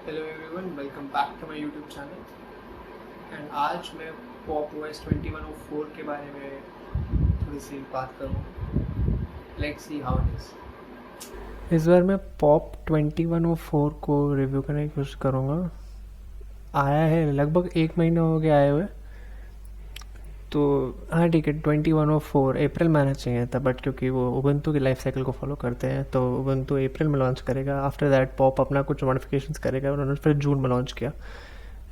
Hello everyone, welcome back to my YouTube channel. And आज मैं pop OS 2104 के बारे में थोड़ी सी बात करूँगा। Let's see how it is. इस बार मैं पॉप 2104 को रिव्यू करने की कोशिश करूँगा। आया है लगभग 1 महीना हो गया आए हुए, तो हाँ ठीक है। 2104 अप्रैल में आना चाहिए था, बट क्योंकि वो उबंटू की लाइफ साइकिल को फॉलो करते हैं तो उबंटू अप्रैल में लॉन्च करेगा। आफ्टर दैट पॉप अपना कुछ मॉडिफिकेशंस करेगा। उन्होंने फिर जून में लॉन्च किया।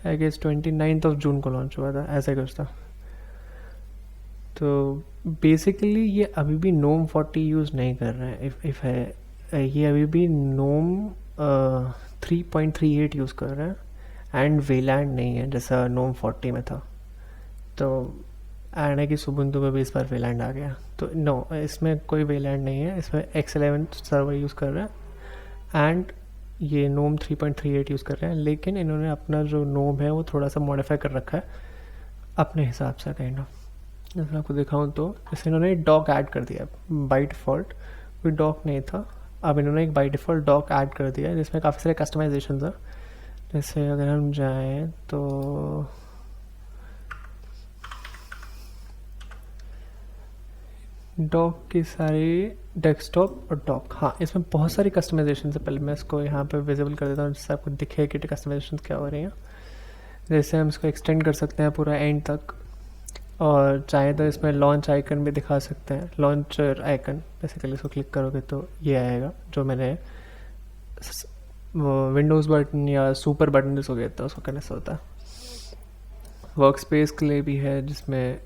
आई गेस 29 जून को लॉन्च हुआ था, ऐसा कुछ था। तो बेसिकली ये अभी भी नोम 40 यूज़ नहीं कर रहे हैं। इफ़ है ये अभी भी नोम 3.38 यूज़ कर रहे हैं एंड वेलैंड नहीं है जैसा नोम 40 में था। तो एंड है कि सुबंटू में भी इस बार वेलैंड आ गया। तो नो, इसमें कोई वेलैंड नहीं है। इसमें X11 सर्वर यूज़ कर रहे हैं एंड ये नोम 3.38 यूज़ कर रहे हैं। लेकिन इन्होंने अपना जो नोम है वो थोड़ा सा मॉडिफाई कर रखा है अपने हिसाब से काइंड ऑफ। जैसे आपको दिखाऊँ तो जैसे इन्होंने डॉक ऐड कर दिया। बाई डिफ़ॉल्ट कोई डॉक नहीं था, अब इन्होंने एक बाई डिफ़ॉल्ट डॉक ऐड कर दिया है जिसमें काफ़ी सारे कस्टमाइजेशन है। जैसे अगर हम जाएँ तो डॉक की सारी डेस्कटॉप और डॉक, हाँ इसमें बहुत सारी कस्टमाइजेशन है। पहले मैं इसको यहाँ पे विजिबल कर देता हूँ जिससे आपको दिखे कि कस्टमाइजेशन क्या हो रही हैं। जैसे हम इसको एक्सटेंड कर सकते हैं पूरा एंड तक, और चाहे तो इसमें लॉन्च आइकन भी दिखा सकते हैं। लॉन्चर आइकन बेसिकली इसको क्लिक करोगे तो ये आएगा, जो मैंने विंडोज़ बटन या सुपर बटन जिसको कहते हैं उसको करने से होता है। वर्क स्पेस के लिए भी है, जिसमें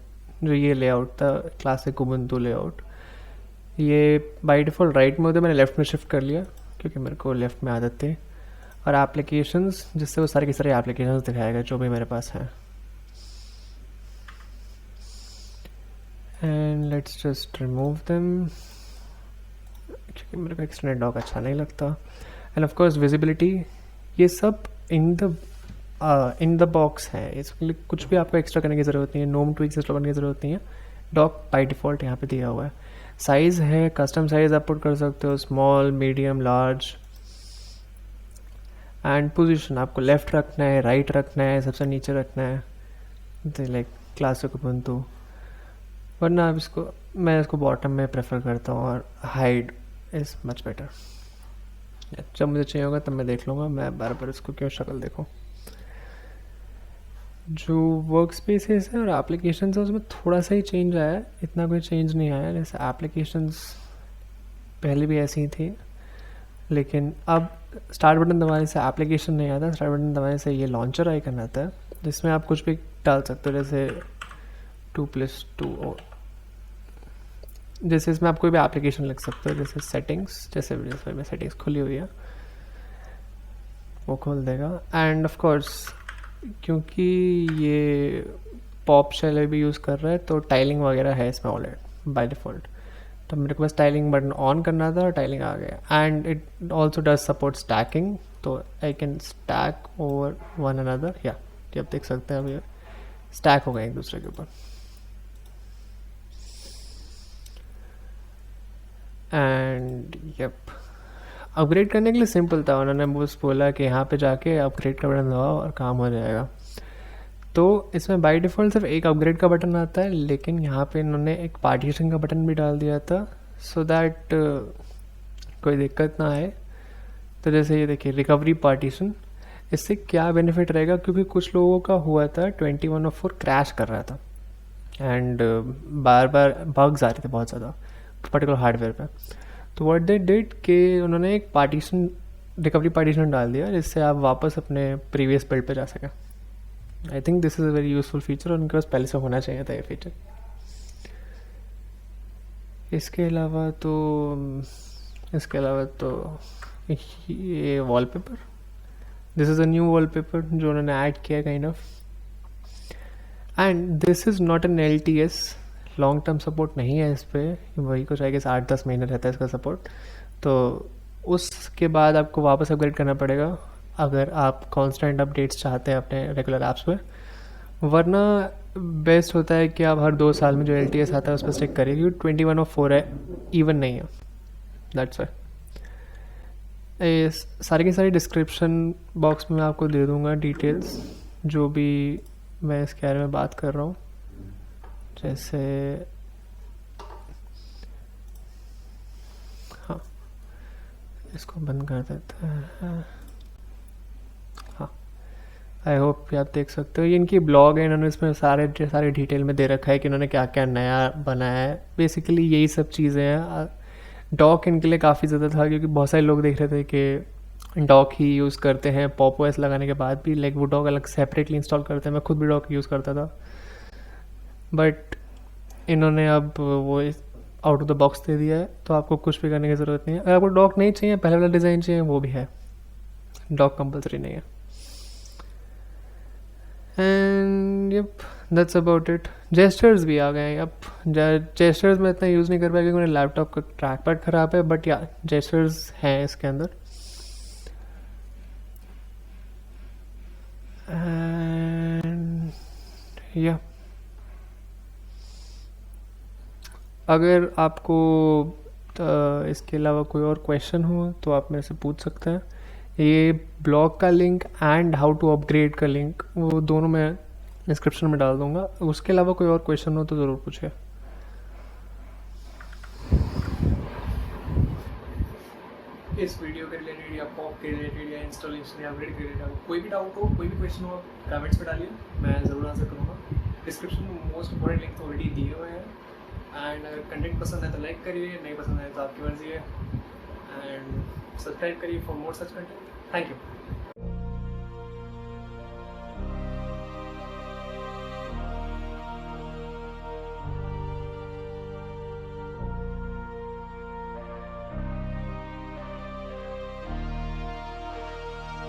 जो ये लेआउट था क्लासिक उबंटू लेआउट, ये बाय डिफ़ॉल्ट राइट में होता है। मैंने लेफ़्ट में शिफ्ट कर लिया क्योंकि मेरे को लेफ़्ट में आदत थी। और एप्लीकेशंस, जिससे वो सारे के सारे एप्लीकेशंस दिखाएगा जो भी मेरे पास हैं। And let's just remove them क्योंकि मेरे को एक्सटेंडेड डॉक अच्छा नहीं लगता। एंड ऑफ कोर्स विजिबिलिटी, ये सब इन द बॉक्स है। इसके लिए कुछ भी आपको एक्स्ट्रा करने की ज़रूरत नहीं है। नोम ट्विक्स इंस्टॉल करने की ज़रूरत नहीं है। डॉक बाय डिफ़ॉल्ट यहाँ पे दिया हुआ है। साइज़ है, कस्टम साइज़ आप पुट कर सकते हो, small, medium, large. And position आपको लेफ़्ट रखना है, राइट रखना है, सबसे नीचे रखना है, लाइक क्लासिक उबंटू। वरना आप मैं इसको बॉटम में प्रेफर करता हूँ, और हाइड इज़ मच बेटर। जब मुझे चाहिए होगा तब मैं देख लूँगा, मैं बार बार इसको क्यों शक्ल देखूँ। जो वर्क स्पेसेस है और एप्लीकेशंस है उसमें थोड़ा सा ही चेंज आया है, इतना कोई चेंज नहीं आया। जैसे एप्लीकेशंस पहले भी ऐसी ही थी, लेकिन अब स्टार्ट बटन दबाने से एप्लीकेशन नहीं आता। स्टार्ट बटन दबाने से ये लॉन्चर आइकन आता है जिसमें आप कुछ भी डाल सकते हो। जैसे 2+2, और जैसे इसमें आप कोई भी एप्लीकेशन लिख सकते हो। जैसे सेटिंग्स, जैसे में सेटिंग्स खुली हुई है वो खोल देगा। एंड ऑफ कोर्स क्योंकि ये पॉप शेल भी यूज़ कर रहा है तो टाइलिंग वगैरह है इसमें ऑलरेडी बाय डिफ़ॉल्ट। तो मेरे को बस टाइलिंग बटन ऑन करना था और टाइलिंग आ गया। And it also does support stacking, तो I can stack over one another. या ये आप देख सकते हैं, अभी स्टैक हो गए एक दूसरे के ऊपर। एंड यप, अपग्रेड करने के लिए सिंपल था। उन्होंने बस बोला कि यहाँ पे जाके अपग्रेड का बटन दबाओ और काम हो जाएगा। तो इसमें बाय डिफ़ॉल्ट सिर्फ एक अपग्रेड का बटन आता है, लेकिन यहाँ पे इन्होंने एक पार्टीशन का बटन भी डाल दिया था सो दैट कोई दिक्कत ना आए। तो जैसे ये देखिए रिकवरी पार्टीशन, इससे क्या बेनिफिट रहेगा, क्योंकि कुछ लोगों का हुआ था 2104 क्रैश कर रहा था एंड बार बार बग्स आ रहे थे बहुत ज़्यादा पर्टिकुलर हार्डवेयर पे। तो व्हाट दे डिड कि उन्होंने एक पार्टीशन, रिकवरी पार्टीशन डाल दिया जिससे आप वापस अपने प्रीवियस बिल्ड पे जा सकें। I think this is a very useful feature, और उनके पास पहले से होना चाहिए था ये फीचर। इसके अलावा तो ये wallpaper, this is a new wallpaper जो उन्होंने ऐड किया kind of. And this is not an LTS, long term support नहीं है इस पर। वही कुछ आएगा 8-10 महीने रहता है इसका सपोर्ट। तो उसके बाद आपको वापस अपग्रेड करना पड़ेगा अगर आप कॉन्स्टेंट अपडेट्स चाहते हैं अपने रेगुलर ऐप्स पे। वरना बेस्ट होता है कि आप हर 2 साल में जो LTS आता है उस पर स्टिक करिए, क्योंकि 2104 है, इवन नहीं है, दैट्स वाई। ये सारी की सारी डिस्क्रिप्शन बॉक्स में मैं आपको दे दूँगा डिटेल्स, जो भी मैं इसके बारे में बात कर रहा हूँ। जैसे हाँ, इसको बंद कर देते हैं। हाँ, आई होप आप देख सकते हो, ये इनकी ब्लॉग है, इन्होंने इसमें सारे डिटेल में दे रखा है कि इन्होंने क्या क्या नया बनाया है। बेसिकली यही सब चीज़ें हैं। डॉक इनके लिए काफ़ी ज़्यादा था, क्योंकि बहुत सारे लोग देख रहे थे कि डॉक ही यूज़ करते हैं पॉप ओएस लगाने के बाद भी, लाइक वो डॉक अलग सेपरेटली इंस्टॉल करते हैं। मैं खुद भी डॉक यूज़ करता था, बट इन्होंने अब वो आउट ऑफ द बॉक्स दे दिया है, तो आपको कुछ भी करने की ज़रूरत नहीं है। अगर आपको डॉक नहीं चाहिए, पहले वाला डिज़ाइन चाहिए, वो भी है, डॉक कंपलसरी नहीं है। And yup, that's about it. Gestures भी आ गए हैं। अब जेस्चर्स में इतना यूज़ नहीं कर पाया क्योंकि मेरे लैपटॉप का ट्रैक पैड ख़राब है, बट या जेस्चर्स हैं इसके अंदर। एंड या, अगर आपको इसके अलावा कोई और क्वेश्चन हो तो आप मेरे से पूछ सकते हैं। ये ब्लॉग का link and how to upgrade का लिंक, वो दोनों मैं डिस्क्रिप्शन में डाल दूंगा। उसके अलावा कोई और क्वेश्चन हो तो ज़रूर पूछिए। इस वीडियो के रिलेटेड या पॉप के रिलेटेड या इंस्टॉलेशन या अपग्रेड के रिलेटेड कोई भी डाउट हो, कोई भी क्वेश्चन हो, कमेंट्स में डालिए, मैं ज़रूर आंसर करूँगा। डिस्क्रिप्शन में मोस्ट इंपॉर्टेंट लिंक तो ऑलरेडी दिए हुए हैं। एंड अगर कंटेंट पसंद है तो लाइक करिए, नहीं पसंद है तो आपकी मर्जी है। एंड सब्सक्राइब करिए for more such content. Thank you.